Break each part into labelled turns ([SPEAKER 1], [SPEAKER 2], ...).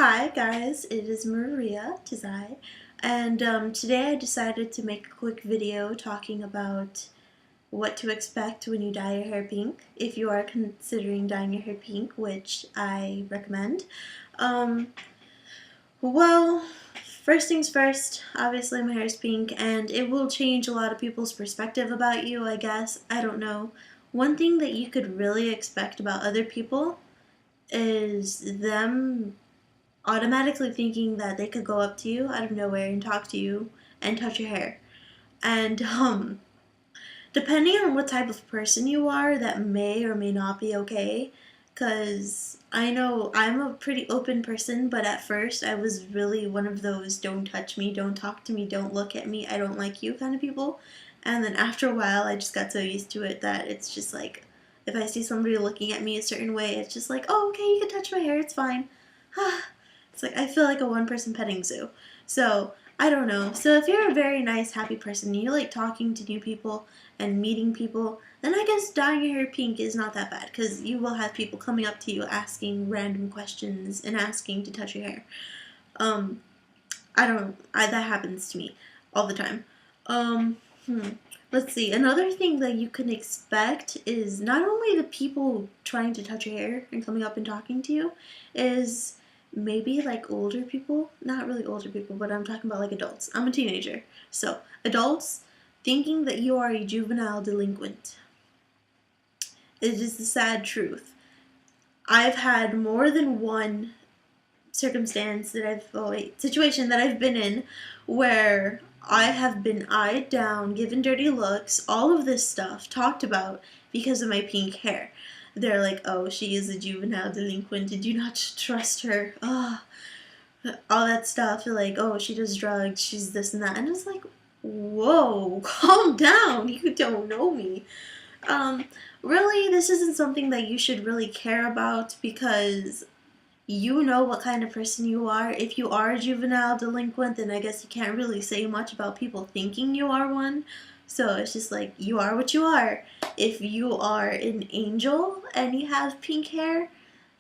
[SPEAKER 1] Hi guys, it is Maria Tizai, and today I decided to make a quick video talking about what to expect when you dye your hair pink, if you are considering dyeing your hair pink, which I recommend. Um, well, first things first, obviously my hair is pink, and it will change a lot of people's perspective about you, I guess. I don't know. One thing that you could really expect about other people is them automatically thinking that they could go up to you out of nowhere and talk to you and touch your hair. And depending on what type of person you are, that may or may not be okay. Because I know I'm a pretty open person, but at first I was really one of those don't touch me, don't talk to me, don't look at me, I don't like you kind of people. And then after a while, I just got so used to it that it's just like, if I see somebody looking at me a certain way, it's just like, oh, okay, you can touch my hair, it's fine. It's like I feel like a one-person petting zoo. So, I don't know. So if you're a very nice, happy person, you like talking to new people and meeting people, then I guess dyeing your hair pink is not that bad because you will have people coming up to you asking random questions and asking to touch your hair. Um, that happens to me all the time. Um, hmm. Let's see. Another thing that you can expect is not only the people trying to touch your hair and coming up and talking to you, is maybe like older people. Not really older people, but I'm talking about like adults. I'm a teenager. So, adults thinking that you are a juvenile delinquent. It is the sad truth. I've had more than one situation that I've been in where I have been eyed down, given dirty looks, all of this stuff talked about because of my pink hair. They're like, oh, she is a juvenile delinquent. Did you not trust her? Oh, all that stuff. Like, oh, she does drugs. She's this and that. And it's like, whoa, calm down. You don't know me. Um, really, this isn't something that you should really care about because you know what kind of person you are. If you are a juvenile delinquent, then I guess you can't really say much about people thinking you are one. So it's just like, you are what you are. If you are an angel and you have pink hair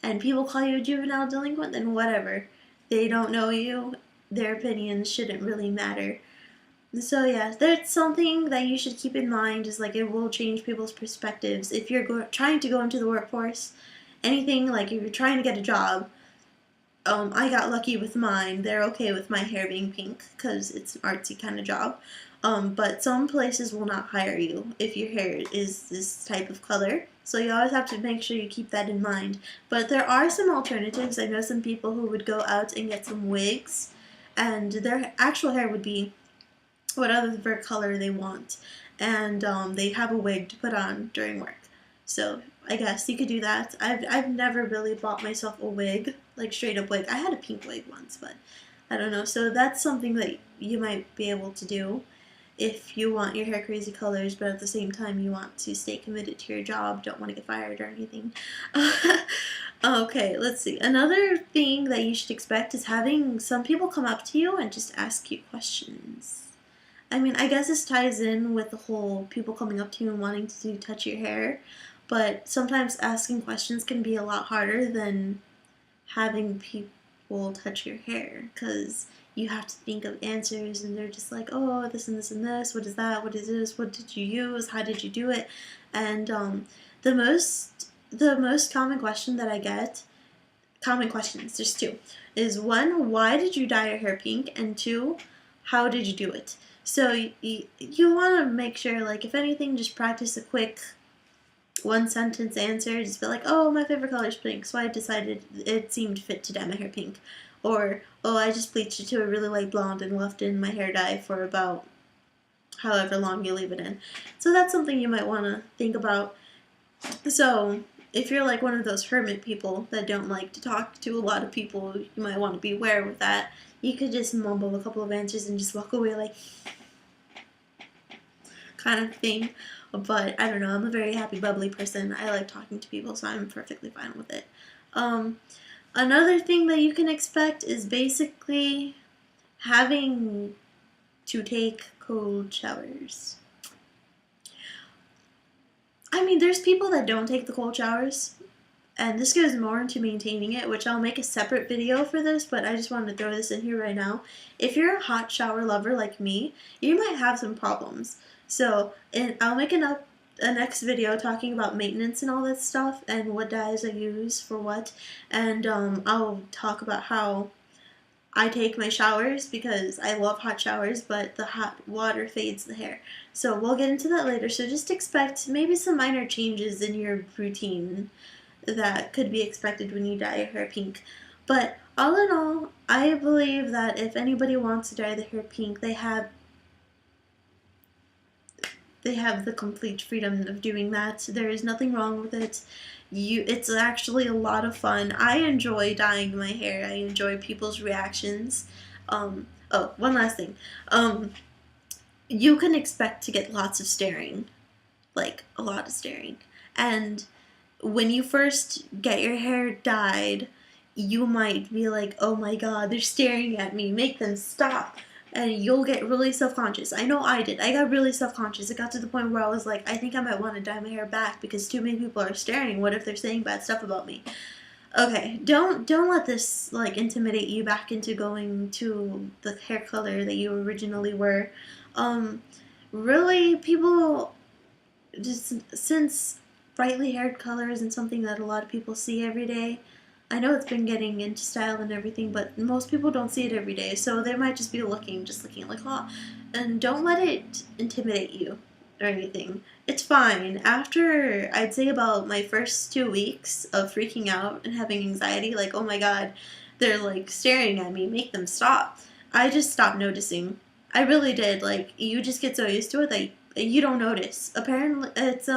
[SPEAKER 1] and people call you a juvenile delinquent, then whatever. They don't know you. Their opinions shouldn't really matter. So yeah, that's something that you should keep in mind is like it will change people's perspectives. If you're trying to go into the workforce, anything like if you're trying to get a job, I got lucky with mine. They're okay with my hair being pink because it's an artsy kind of job. But some places will not hire you if your hair is this type of color. So you always have to make sure you keep that in mind. But there are some alternatives. I know some people who would go out and get some wigs, and their actual hair would be whatever color they want. And they have a wig to put on during work. So I guess you could do that. I've never really bought myself a wig, like straight up wig. I had a pink wig once, but I don't know. So that's something that you might be able to do if you want your hair crazy colors, but at the same time you want to stay committed to your job, don't want to get fired or anything. Okay, let's see. Another thing that you should expect is having some people come up to you and just ask you questions. I mean, I guess this ties in with the whole people coming up to you and wanting to touch your hair, but sometimes asking questions can be a lot harder than having people touch your hair because you have to think of answers and they're just like, oh, this and this and this, what is that, what is this, what did you use, how did you do it? And the most common question that I get, common questions, there's two, is one, why did you dye your hair pink? And two, how did you do it? So you want to make sure, like, if anything, just practice a quick one-sentence answer. Just be like, oh, my favorite color is pink, so I decided it seemed fit to dye my hair pink. Or, oh, I just bleached it to a really light blonde and left in my hair dye for about however long you leave it in. So that's something you might want to think about. So if you're like one of those hermit people that don't like to talk to a lot of people, you might want to be aware with that. You could just mumble a couple of answers and just walk away like kind of thing. But I don't know, I'm a very happy, bubbly person. I like talking to people, so I'm perfectly fine with it. Another thing that you can expect is basically having to take cold showers. I mean, there's people that don't take the cold showers, and this goes more into maintaining it, which I'll make a separate video for this, but I just wanted to throw this in here right now. If you're a hot shower lover like me, you might have some problems. So, I'll make a next video talking about maintenance and all that stuff, and what dyes I use for what, and I'll talk about how I take my showers, because I love hot showers, but the hot water fades the hair. So we'll get into that later. So just expect maybe some minor changes in your routine that could be expected when you dye your hair pink. But all in all, I believe that if anybody wants to dye their hair pink, they have the complete freedom of doing that. There is nothing wrong with it. It's actually a lot of fun. I enjoy dyeing my hair. I enjoy people's reactions. Oh, one last thing. You can expect to get lots of staring, like a lot of staring. And when you first get your hair dyed, you might be like, oh my god, they're staring at me, make them stop. And you'll get really self-conscious. I know I did. I got really self-conscious. It got to the point where I was like, I think I might want to dye my hair back because too many people are staring. What if they're saying bad stuff about me? Okay, don't let this like intimidate you back into going to the hair color that you originally were. Really, people, just since brightly haired color isn't something that a lot of people see every day. I know it's been getting into style and everything, but most people don't see it every day, so they might just be looking like, oh, and don't let it intimidate you or anything. It's fine. After, I'd say about my first 2 weeks of freaking out and having anxiety, like, oh my god, they're like staring at me, make them stop, I just stopped noticing. I really did. Like, you just get so used to it that you don't notice. Apparently, it's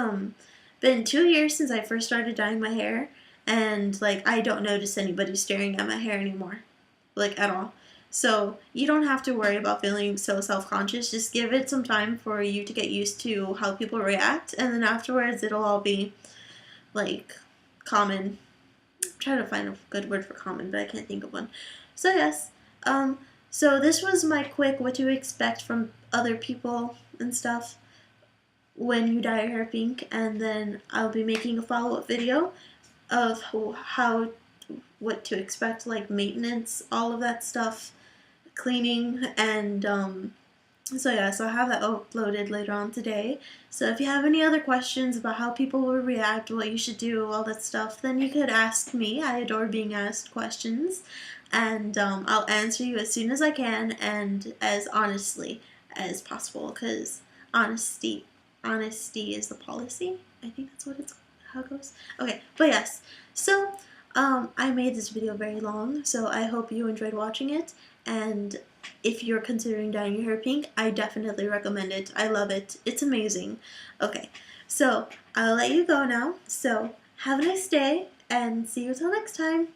[SPEAKER 1] been 2 years since I first started dyeing my hair, and like I don't notice anybody staring at my hair anymore, like at all. So you don't have to worry about feeling so self-conscious. Just give it some time for you to get used to how people react, and then afterwards it'll all be like common. I'm trying to find a good word for common, but I can't think of one. So yes, so this was my quick what to expect from other people and stuff when you dye your hair pink, and then I'll be making a follow-up video of what to expect, like maintenance, all of that stuff, cleaning, and so yeah, so I'll have that uploaded later on today. So if you have any other questions about how people will react, what you should do, all that stuff, then you could ask me. I adore being asked questions, and I'll answer you as soon as I can and as honestly as possible, because honesty is the policy. I think that's what it's how it goes. Okay, but yes, so I made this video very long, so I hope you enjoyed watching it, and if you're considering dyeing your hair pink, I definitely recommend it. I love it. It's amazing. Okay, so I'll let you go now, so have a nice day, and see you till next time.